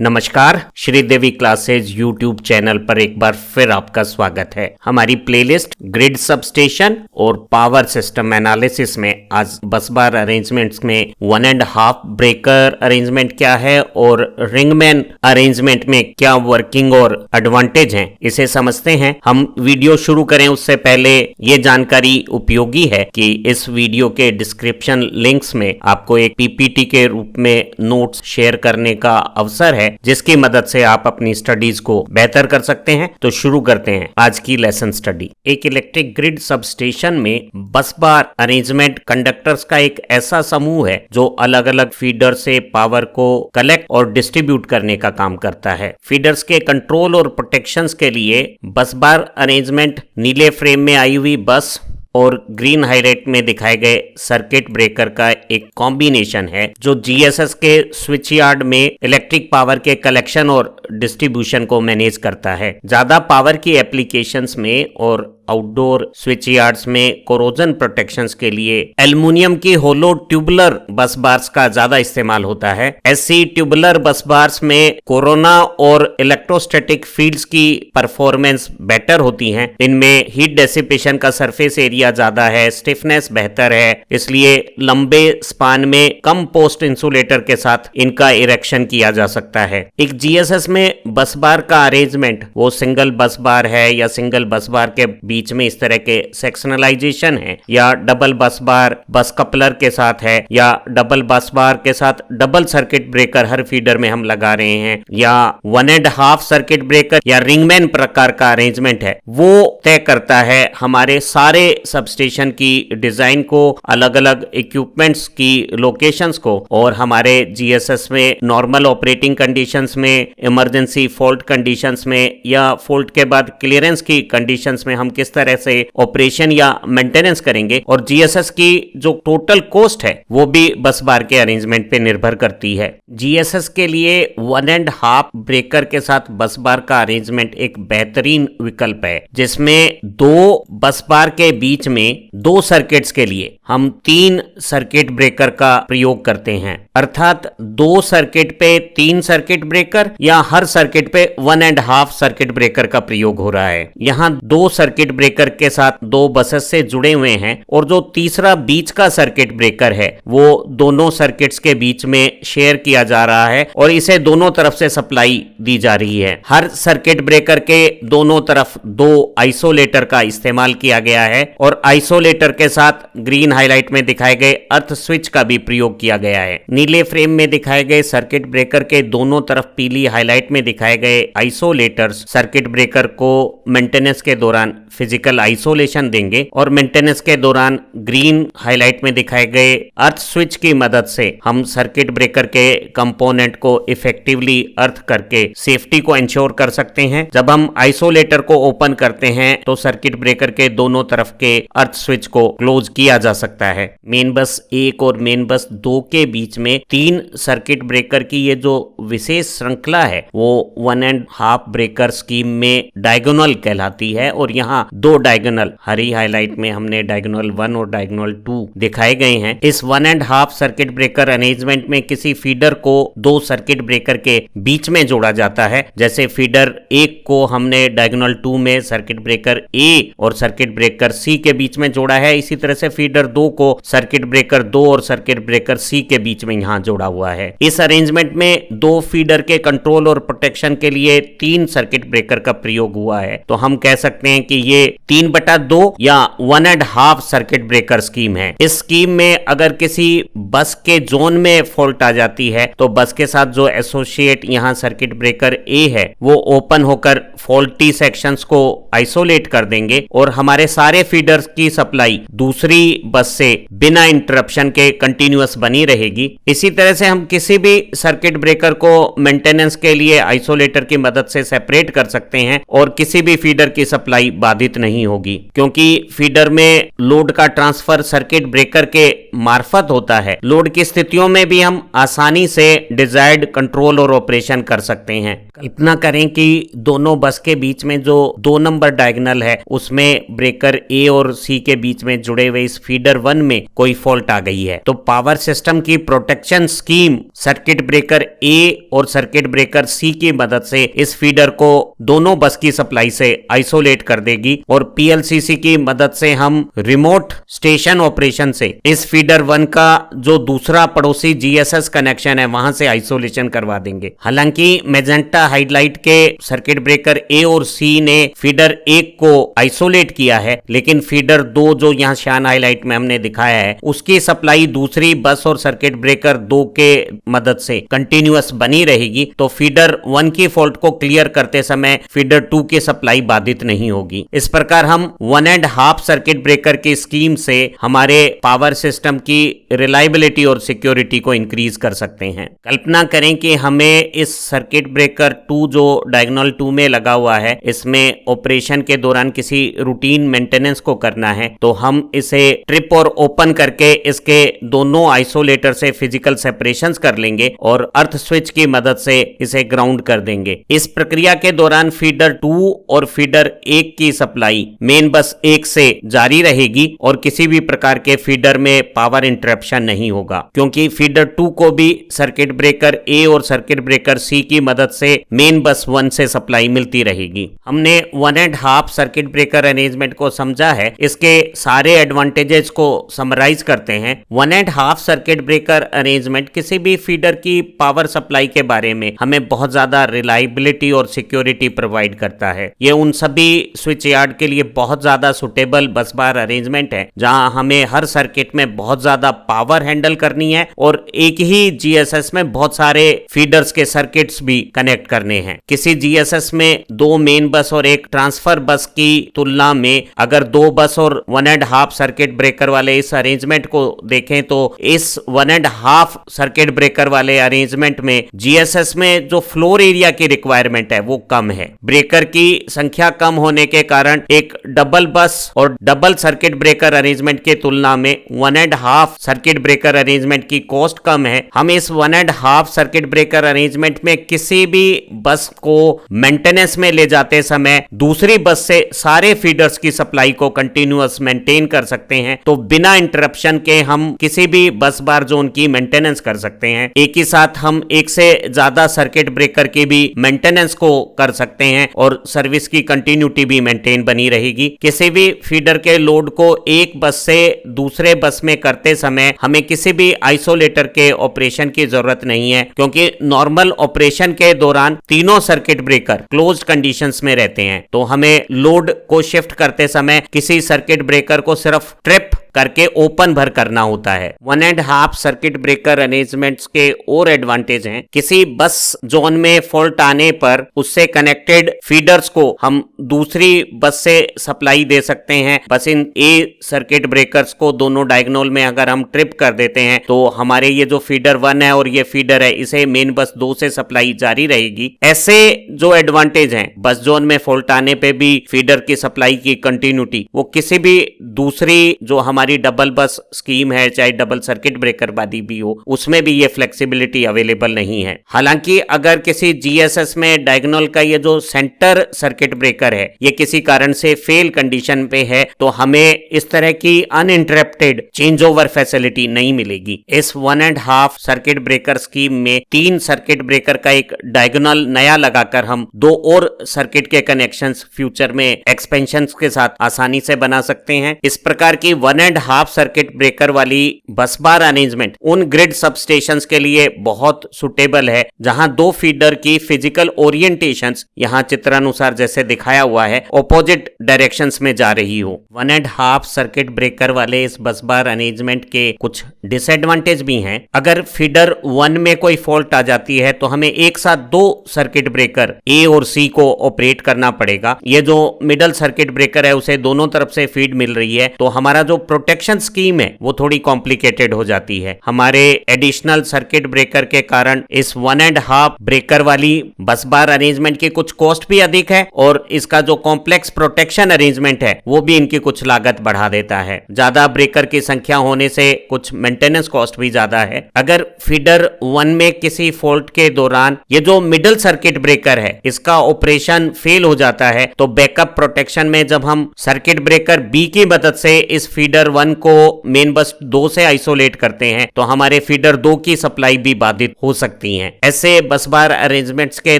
नमस्कार, Sridevi classes YouTube channel पर एक बार फिर आपका स्वागत है। हमारी प्लेलिस्ट ग्रिड सबस्टेशन और पावर सिस्टम एनालिसिस में आज बस बार अरेंजमेंट्स में 1.5 ब्रेकर अरेंजमेंट क्या है और रिंगमैन अरेंजमेंट में क्या वर्किंग और एडवांटेज हैं, इसे समझते हैं। हम वीडियो शुरू करें उससे पहले ये जानकारी उपयोगी है कि इस वीडियो के डिस्क्रिप्शन लिंक्स में आपको एक पीपीटी के रूप में नोट्स शेयर करने का अवसर है, जिसकी मदद से आप अपनी स्टडीज को बेहतर कर सकते हैं। तो शुरू करते हैं आज की लेसन स्टडी। एक इलेक्ट्रिक ग्रिड सबस्टेशन में बस बार अरेंजमेंट कंडक्टर्स का एक ऐसा समूह है जो अलग अलग फीडर से पावर को कलेक्ट और डिस्ट्रीब्यूट करने का काम करता है। फीडर्स के कंट्रोल और प्रोटेक्शंस के लिए बस बार अरेंजमेंट नीले फ्रेम में आई हुई बस और ग्रीन हाईलाइट में दिखाए गए सर्किट ब्रेकर का एक कॉम्बिनेशन है जो जीएसएस के स्विच यार्ड में इलेक्ट्रिक पावर के कलेक्शन और डिस्ट्रीब्यूशन को मैनेज करता है। ज्यादा पावर की एप्लीकेशंस में और आउटडोर स्विच यार्ड्स में कोरोजन प्रोटेक्शंस के लिए एल्युमिनियम की होलो ट्यूबुलर बस बार्स का ज्यादा इस्तेमाल होता है। ऐसी ट्यूबुलर बस बार्स में कोरोना और इलेक्ट्रोस्टैटिक फील्ड्स की परफॉर्मेंस बेटर होती हैं। इनमें हीट डेसिपेशन का सरफेस एरिया ज्यादा है, स्टिफनेस बेहतर है, इसलिए लंबे स्पान में कम पोस्ट इंसुलेटर के साथ इनका इरेक्शन किया जा सकता है। एक जीएसएस में बस बार का अरेंजमेंट वो सिंगल बस बार है या सिंगल बस बार के बीच में इस तरह के सेक्शनलाइजेशन है, या डबल बस बार बस कपलर के साथ है, या डबल बस बार के साथ डबल सर्किट ब्रेकर हर फीडर में हम लगा रहे हैं, या 1.5 सर्किट ब्रेकर या रिंगमैन प्रकार का अरेंजमेंट है, वो तय करता है हमारे सारे सबस्टेशन की डिजाइन को, अलग अलग इक्विपमेंट्स की लोकेशंस को, और हमारे जीएसएस में नॉर्मल ऑपरेटिंग कंडीशंस में, इमरजेंसी फॉल्ट कंडीशंस में, या फॉल्ट के बाद क्लियरेंस की कंडीशंस में हम किस तरह से ऑपरेशन या मेंटेनेंस करेंगे। और जीएसएस की जो टोटल कॉस्ट है वो भी बस बार के अरेंजमेंट पे निर्भर करती है। जीएसएस के लिए 1.5 ब्रेकर के साथ बस बार का अरेंजमेंट एक बेहतरीन विकल्प है, जिसमें दो बस बार के बीच में दो सर्किट्स के लिए हम 3 सर्किट ब्रेकर का प्रयोग करते हैं। अर्थात 2 सर्किट पे 3 सर्किट ब्रेकर या हर सर्किट पे 1.5 सर्किट ब्रेकर का प्रयोग हो रहा है। यहाँ 2 सर्किट ब्रेकर के साथ 2 बसेस से जुड़े हुए हैं और जो तीसरा बीच का सर्किट ब्रेकर है वो दोनों सर्किट्स के बीच में शेयर किया जा रहा है और इसे दोनों तरफ से सप्लाई दी जा रही है। हर सर्किट ब्रेकर के दोनों तरफ 2 आइसोलेटर का इस्तेमाल किया गया है और आइसोलेटर के साथ ग्रीन हाईलाइट में दिखाए गए अर्थ स्विच का भी प्रयोग किया गया है। नीले फ्रेम में दिखाए गए सर्किट ब्रेकर के दोनों तरफ पीली हाईलाइट में दिखाए गए आइसोलेटर्स सर्किट ब्रेकर को मेंटेनेंस के दौरान फिजिकल आइसोलेशन देंगे और मेंटेनेंस के दौरान ग्रीन हाईलाइट में दिखाए गए अर्थ स्विच की मदद से हम सर्किट ब्रेकर के कंपोनेंट को इफेक्टिवली अर्थ करके सेफ्टी को इंश्योर कर सकते हैं। जब हम आइसोलेटर को ओपन करते हैं तो सर्किट ब्रेकर के दोनों तरफ के अर्थ स्विच को क्लोज किया जा सकता है। मेन बस 1 और मेन बस 2 के बीच में 3 सर्किट ब्रेकर की ये जो विशेष श्रृंखला है वो 1.5 ब्रेकर स्कीम में डायगोनल कहलाती है और यहाँ 2 डायगोनल हरी हाईलाइट में हमने डायगोनल 1 और डायगोनल 2 दिखाए गए हैं। इस 1.5 सर्किट ब्रेकर अरेंजमेंट में किसी फीडर को 2 सर्किट ब्रेकर के बीच में जोड़ा जाता है। जैसे फीडर 1 को हमने डायगोनल 2 में सर्किट ब्रेकर ए और सर्किट ब्रेकर सी के बीच में जोड़ा है, इसी तरह से फीडर 2 को सर्किट ब्रेकर 2 और सर्किट ब्रेकर सी के बीच में यहाँ जोड़ा हुआ है। इस अरेंजमेंट में 2 फीडर के कंट्रोल और प्रोटेक्शन के लिए 3 सर्किट ब्रेकर का प्रयोग हुआ है। तो हम कह सकते हैं कि ये 3/2 या 1.5 सर्किट ब्रेकर स्कीम है। इस स्कीम में अगर किसी बस के जोन में फॉल्ट आ जाती है तो बस के साथ जो एसोसिएट यहाँ सर्किट ब्रेकर ए है वो ओपन होकर फॉल्टी सेक्शंस को आइसोलेट कर देंगे और हमारे सारे फीडर्स की सप्लाई दूसरी बस से बिना इंटरप्शन के कंटिन्यूअस बनी रहेगी। इसी तरह से हम किसी भी सर्किट ब्रेकर को मेंटेनेंस के लिए आइसोलेटर की मदद से सेपरेट कर सकते हैं और किसी भी फीडर की सप्लाई बाधित प्रभावित नहीं होगी, क्योंकि फीडर में लोड का ट्रांसफर सर्किट ब्रेकर के मार्फत होता है। लोड की स्थितियों में भी हम आसानी से डिजायर्ड कंट्रोल और ऑपरेशन कर सकते हैं। कल्पना करें कि दोनों बस के बीच में जो 2 नंबर डायगोनल है उसमें ब्रेकर ए और सी के बीच में जुड़े हुए इस फीडर 1 में कोई फॉल्ट आ गई है, तो पावर सिस्टम की प्रोटेक्शन स्कीम सर्किट ब्रेकर ए और सर्किट ब्रेकर सी की मदद से इस फीडर को दोनों बस की सप्लाई से आइसोलेट कर देगी और पीएलसीसी की मदद से हम रिमोट स्टेशन ऑपरेशन से इस फीडर 1 का जो दूसरा पड़ोसी जीएसएस कनेक्शन है वहां से आइसोलेशन करवा देंगे। हालांकि मेजेंटा हाइलाइट के सर्किट ब्रेकर ए और सी ने फीडर 1 को आइसोलेट किया है, लेकिन फीडर 2 जो यहाँ शान हाइलाइट में हमने दिखाया है उसकी सप्लाई दूसरी बस और सर्किट ब्रेकर 2 के मदद से कंटिन्यूअस बनी रहेगी, तो फीडर 1 की फॉल्ट को क्लियर करते समय फीडर 2 की सप्लाई बाधित नहीं होगी। इस प्रकार हम 1.5 सर्किट ब्रेकर की स्कीम से हमारे पावर सिस्टम की रिलायबिलिटी और सिक्योरिटी को इंक्रीज कर सकते हैं। कल्पना करें कि हमें इस सर्किट ब्रेकर 2 जो डायगोनल 2 में लगा हुआ है इसमें ऑपरेशन के दौरान किसी रूटीन मेंटेनेंस को करना है, तो हम इसे ट्रिप और ओपन करके इसके दोनों आइसोलेटर से फिजिकल सेपरेशंस कर लेंगे और अर्थ स्विच की मदद से इसे ग्राउंड कर देंगे। इस प्रक्रिया के दौरान फीडर 2 और फीडर 1 की सप्लाई मेन बस 1 से जारी रहेगी और किसी भी प्रकार के फीडर में पावर इंटरप्शन नहीं होगा, क्योंकि फीडर 2 को भी सर्किट ब्रेकर ए और सर्किट ब्रेकर सी की मदद से मेन बस 1 से सप्लाई मिलती रहेगी। हमने 1.5 सर्किट ब्रेकर अरेंजमेंट को समझा है, इसके सारे एडवांटेजेस को समराइज करते हैं। 1.5 सर्किट ब्रेकर अरेंजमेंट किसी भी फीडर की पावर सप्लाई के बारे में हमें बहुत ज्यादा रिलायबिलिटी और सिक्योरिटी प्रोवाइड करता है। ये उन सभी स्विच यार्ड के लिए बहुत ज्यादा सुटेबल बस बार अरेंजमेंट है जहां हमें हर सर्किट में बहुत ज्यादा पावर हैंडल करनी है और एक ही जीएसएस में बहुत सारे फीडर्स के सर्किट्स भी कनेक्ट करने हैं। किसी जीएसएस में 2 मेन बस और 1 ट्रांसफर बस की तुलना में अगर 2 बस और 1.5 सर्किट ब्रेकर वाले इस अरेंजमेंट को देखें तो इस 1.5 सर्किट ब्रेकर वाले अरेंजमेंट में जीएसएस में जो फ्लोर एरिया की रिक्वायरमेंट है वो कम है। ब्रेकर की संख्या कम होने के कारण एक डबल बस और डबल सर्किट ब्रेकर अरेंजमेंट की तुलना में 1.5 सर्किट ब्रेकर अरेंजमेंट की कॉस्ट कम है। हम इस 1.5 सर्किट ब्रेकर अरेंजमेंट में किसी भी बस को मेंटेनेंस में ले जाते समय दूसरी बस से सारे फीडर्स की सप्लाई को कंटिन्यूअस मेंटेन कर सकते हैं, तो बिना इंटरप्शन के हम किसी भी बस बार जोन की मेंटेनेंस कर सकते हैं। एक ही साथ हम एक से ज्यादा सर्किट ब्रेकर की भी मेंटेनेंस को कर सकते हैं और सर्विस की कंटिन्यूटी भी मेंटेन बनी रहेगी। किसी भी फीडर के लोड को एक बस से दूसरे बस में करते समय हमें किसी भी आइसोलेटर के ऑपरेशन की जरूरत नहीं है, क्योंकि नॉर्मल ऑपरेशन के दौरान तीनों सर्किट ब्रेकर क्लोज्ड कंडीशंस में रहते हैं, तो हमें लोड को शिफ्ट करते समय किसी सर्किट ब्रेकर को सिर्फ ट्रिप करके ओपन भर करना होता है। 1.5 सर्किट ब्रेकर अरेंजमेंट्स के और एडवांटेज हैं। किसी बस जोन में फॉल्ट आने पर उससे कनेक्टेड फीडर्स को हम दूसरी बस से सप्लाई दे सकते हैं। बस इन ए सर्किट ब्रेकर्स को दोनों डायगोनल में अगर हम ट्रिप कर देते हैं तो हमारे ये जो फीडर 1 है और ये फीडर है इसे मेन बस 2 से सप्लाई जारी रहेगी। ऐसे जो एडवांटेज हैं, बस जोन में फॉल्ट आने पे भी फीडर की सप्लाई की कंटिन्यूटी वो किसी भी दूसरी जो हमारी डबल बस स्कीम है, चाहे डबल सर्किट ब्रेकर वाली भी हो, उसमें भी ये फ्लेक्सिबिलिटी अवेलेबल नहीं है। हालांकि अगर किसी जीएसएस में डायगोनल का ये जो सेंटर सर्किट ब्रेकर है ये किसी कारण से फेल कंडीशन पे है तो हमें इस तरह की अनइंटरप्टेड चेंज ओवर फैसिलिटी नहीं मिलेगी। इस 1.5 सर्किट ब्रेकर स्कीम में 3 सर्किट ब्रेकर का एक डायगोनल नया लगाकर हम 2 और सर्किट के कनेक्शंस फ्यूचर में एक्सपेंशंस के साथ आसानी से बना सकते हैं। इस प्रकार की 1.5 सर्किट ब्रेकर वाली बस बार अरेंजमेंट उन ग्रिड सबस्टेशंस के लिए बहुत सुटेबल है जहां 2 फीडर की फिजिकल ओरिएंटेशंस यहां चित्रानुसार जैसे दिखाया हुआ है ऑपोजिट डायरेक्शंस में जा रही हो। 1.5 सर्किट ब्रेकर वाले इस बस बार अरेंजमेंट के कुछ डिसएडवांटेज भी हैं। अगर फीडर 1 में कोई फॉल्ट आ जाती है तो हमें एक साथ 2 सर्किट ब्रेकर ए और सी को ऑपरेट करना पड़ेगा। ये जो मिडल सर्किट ब्रेकर है उसे दोनों तरफ से फीड मिल रही है, तो हमारा जो प्रोटेक्शन स्कीम है वो थोड़ी कॉम्प्लिकेटेड हो जाती है। हमारे एडिशनल सर्किट ब्रेकर के कारण इस 1.5 ब्रेकर वाली बस बार अरेंजमेंट की कुछ कॉस्ट भी अधिक है और इसका जो कॉम्प्लेक्स प्रोटेक्शन अरेंजमेंट है वो भी इनकी कुछ लागत बढ़ा देता है। ज्यादा ब्रेकर की संख्या होने से कुछ मेंटेनेंस कॉस्ट भी ज्यादा है। अगर फीडर 1 में किसी फॉल्ट के दौरान ये जो मिडिल सर्किट ब्रेकर है इसका ऑपरेशन फेल हो जाता है तो बैकअप प्रोटेक्शन में जब हम सर्किट ब्रेकर बी की मदद से इस फीडर 1 को मेन बस 2 से आइसोलेट करते हैं तो हमारे फीडर 2 की सप्लाई भी बाधित हो सकती है। ऐसे बस बार अरेंजमेंट्स के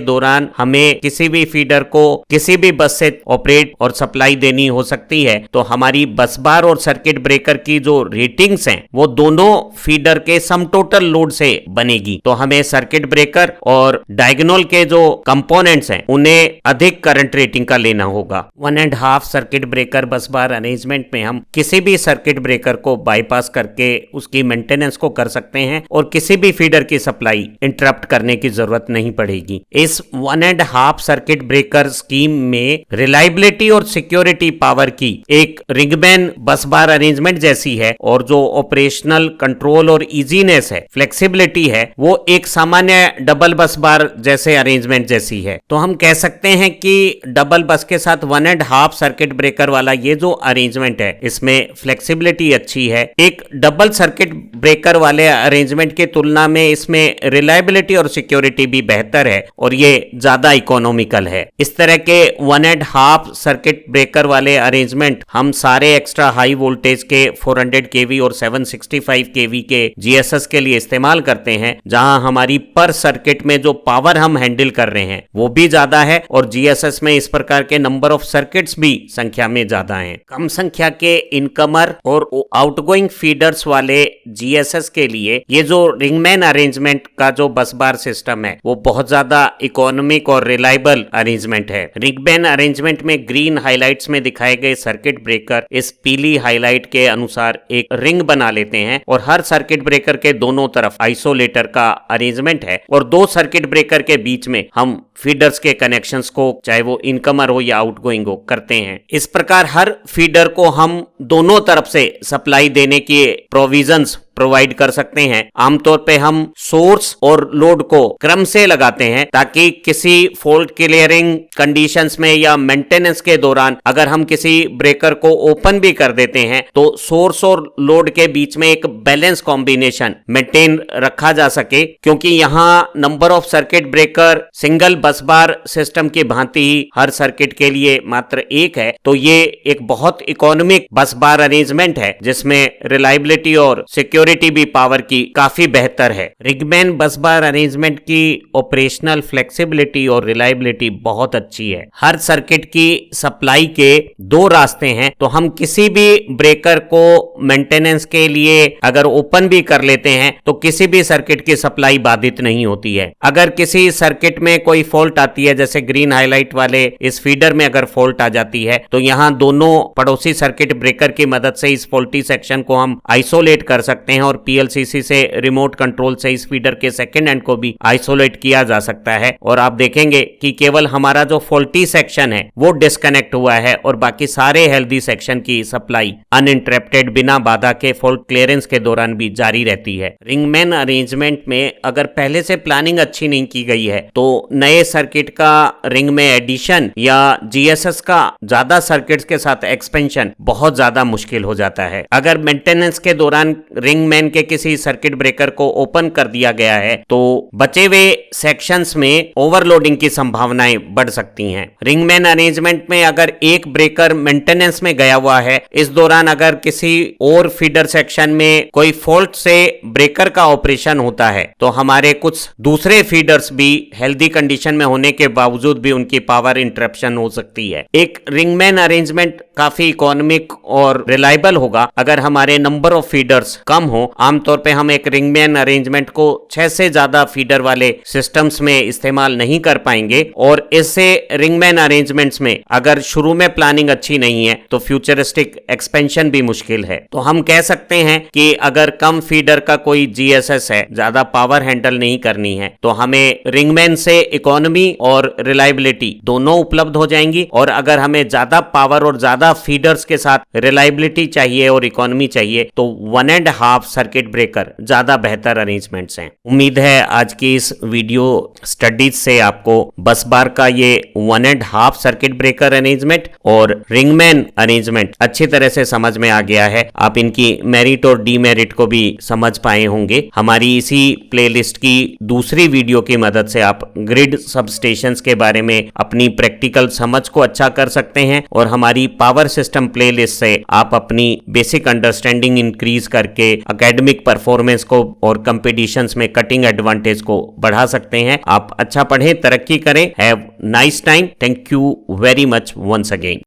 दौरान हमें किसी भी फीडर को किसी भी बस से ऑपरेट और सप्लाई देनी हो सकती है तो हमारी बस बार और सर्किट ब्रेकर की जो रेटिंग्स हैं वो दोनों फीडर के सम टोटल लोड से बनेगी। तो हमें सर्किट ब्रेकर और डायगोनल के जो कंपोनेंट्स हैं उन्हें अधिक करंट रेटिंग का लेना होगा। 1.5 सर्किट ब्रेकर बस बार अरेंजमेंट में हम किसी भी सर्किट ब्रेकर को बाईपास करके उसकी मेंटेनेंस को कर सकते हैं और किसी भी फीडर की सप्लाई इंटरप्ट करने की जरूरत नहीं पड़ेगी। इस 1.5 सर्किट ब्रेकर स्कीम में रिलायबिलिटी और सिक्योरिटी पावर की एक रिंगमैन बस बार अरेंजमेंट जैसी है और जो ऑपरेशनल कंट्रोल और इजीनेस है, फ्लेक्सिबिलिटी है, वो एक सामान्य डबल बस बार जैसे अरेंजमेंट जैसी है। तो हम कह सकते हैं कि डबल बस के साथ 1.5 सर्किट ब्रेकर वाला ये जो अरेंजमेंट है इसमें फ्लेक्सिबिलिटी अच्छी है। एक डबल सर्किट ब्रेकर वाले अरेंजमेंट की तुलना में इसमें रिलायबिलिटी और सिक्योरिटी भी बेहतर है और ये ज्यादा इकोनॉमिकल है। इस तरह के 1.5 सर्किट ब्रेकर वाले अरेंजमेंट हम सारे एक्स्ट्रा हाई वोल्टेज के 400 केवी और 765 केवी के जीएसएस के लिए इस्तेमाल करते हैं जहां हमारी पर सर्किट में जो पावर हम हैंडल कर रहे हैं वो भी ज्यादा है और जीएसएस में इस प्रकार के नंबर ऑफ सर्किट्स भी संख्या में ज्यादा हैं। कम संख्या के इनकमर और आउटगोइंग फीडर्स वाले जीएसएस के लिए ये जो रिंगमैन अरेंजमेंट का जो बस बार सिस्टम है वो बहुत ज्यादा इकोनॉमिक और रिलायबल अरेंजमेंट है। रिंगमैन अरेंजमेंट में ग्रीन हाइलाइट्स में दिखाए गए सर्किट ब्रेकर इस पीली हाइलाइट के अनुसार एक रिंग बना लेते हैं और हर सर्किट ब्रेकर के दोनों तरफ आइसोलेटर का अरेंजमेंट है और 2 सर्किट ब्रेकर के बीच में हम फीडर्स के कनेक्शंस को चाहे वो इनकमर हो या आउटगोइंग हो करते हैं। इस प्रकार हर फीडर को हम दोनों तरफ से सप्लाई देने की प्रोविजंस प्रोवाइड कर सकते हैं। आमतौर पे हम सोर्स और लोड को क्रम से लगाते हैं ताकि किसी फॉल्ट क्लियरिंग कंडीशंस में या मेंटेनेंस के दौरान अगर हम किसी ब्रेकर को ओपन भी कर देते हैं तो सोर्स और लोड के बीच में एक बैलेंस कॉम्बिनेशन मेंटेन रखा जा सके, क्योंकि यहाँ number of circuit breaker single बस बार सिस्टम की भांति ही हर सर्किट के लिए मात्र एक है। तो ये एक बहुत इकोनॉमिक बस बार अरेंजमेंट है जिसमें रिलायबिलिटी और सिक्योरिटी भी पावर की काफी बेहतर है। रिंगमैन बस बार अरेंजमेंट की ऑपरेशनल फ्लेक्सिबिलिटी और रिलायबिलिटी बहुत अच्छी है। हर सर्किट की सप्लाई के 2 रास्ते हैं, तो हम किसी भी ब्रेकर को मेंटेनेंस के लिए अगर ओपन भी कर लेते हैं तो किसी भी सर्किट की सप्लाई बाधित नहीं होती है। अगर किसी सर्किट में कोई फॉल्ट आती है, जैसे ग्रीन हाईलाइट वाले इस फीडर में अगर फॉल्ट आ जाती है तो यहाँ दोनों पड़ोसी सर्किट ब्रेकर की मदद से इस फॉल्टी सेक्शन को हम आइसोलेट कर सकते हैं और पीएलसीसी से रिमोट कंट्रोल से इस फीडर के सेकंड एंड को भी आइसोलेट किया जा सकता है और आप देखेंगे कि केवल हमारा जो फॉल्टी सेक्शन है वो डिस्कनेक्ट हुआ है और बाकी सारे हेल्दी सेक्शन की सप्लाई अनइंटरप्टेड बिना बाधा के फॉल्ट क्लियरेंस के दौरान भी जारी रहती है। रिंगमैन अरेंजमेंट में अगर पहले से प्लानिंग अच्छी नहीं की गई है तो नए सर्किट का रिंग में एडिशन या जीएसएस का ज्यादा सर्किट्स के साथ एक्सपेंशन बहुत ज्यादा मुश्किल हो जाता है। अगर मेंटेनेंस के दौरान रिंगमैन के किसी सर्किट ब्रेकर को ओपन कर दिया गया है तो बचे हुए सेक्शंस में ओवरलोडिंग की संभावनाएं बढ़ सकती हैं। रिंगमैन अरेंजमेंट में अगर एक ब्रेकर मेंटेनेंस में गया हुआ है, इस दौरान अगर किसी और फीडर सेक्शन में कोई फॉल्ट से ब्रेकर का ऑपरेशन होता है तो हमारे कुछ दूसरे फीडर्स भी हेल्दी कंडीशन में होने के बावजूद भी उनकी पावर इंटरप्शन हो सकती है। एक रिंगमैन अरेंजमेंट काफी इकोनॉमिक और रिलायबल होगा अगर हमारे नंबर ऑफ फीडर्स कम हो, आमतौर पे हम एक रिंगमैन अरेंजमेंट को 6 से ज्यादा फीडर वाले सिस्टम्स में इस्तेमाल नहीं कर पाएंगे। और इससे रिंगमैन अरेंजमेंट्स में अगर शुरू में प्लानिंग अच्छी नहीं है तो फ्यूचरिस्टिक एक्सपेंशन भी मुश्किल है। तो हम कह सकते हैं कि अगर कम फीडर का कोई जीएसएस है, ज्यादा पावर हैंडल नहीं करनी है, तो हमें रिंगमैन से इकोनॉमी और रिलायबिलिटी दोनों उपलब्ध हो जाएंगी। और अगर हमें ज्यादा पावर और ज्यादा फीडर्स के साथ रिलायबिलिटी चाहिए और इकोनॉमी चाहिए तो 1.5 सर्किट ब्रेकर ज्यादा बेहतर अरेंजमेंट्स हैं। उम्मीद है आज की इस वीडियो स्टडीज से आपको बस बार का ये 1.5 सर्किट ब्रेकर अरेंजमेंट और रिंगमैन अरेंजमेंट अच्छी तरह से समझ में आ गया है। आप इनकी मेरिट और डीमेरिट को भी समझ पाए होंगे। हमारी इसी प्लेलिस्ट की दूसरी वीडियो की मदद से आप ग्रिड सबस्टेशंस के बारे में अपनी प्रैक्टिकल समझ को अच्छा कर सकते हैं और हमारी पावर सिस्टम प्लेलिस्ट से आप अपनी बेसिक अंडरस्टैंडिंग इंक्रीज करके एकेडमिक परफॉर्मेंस को और कंपटीशंस में कटिंग एडवांटेज को बढ़ा सकते हैं। आप अच्छा पढ़ें, तरक्की करें। Have nice time. Thank you very much once again.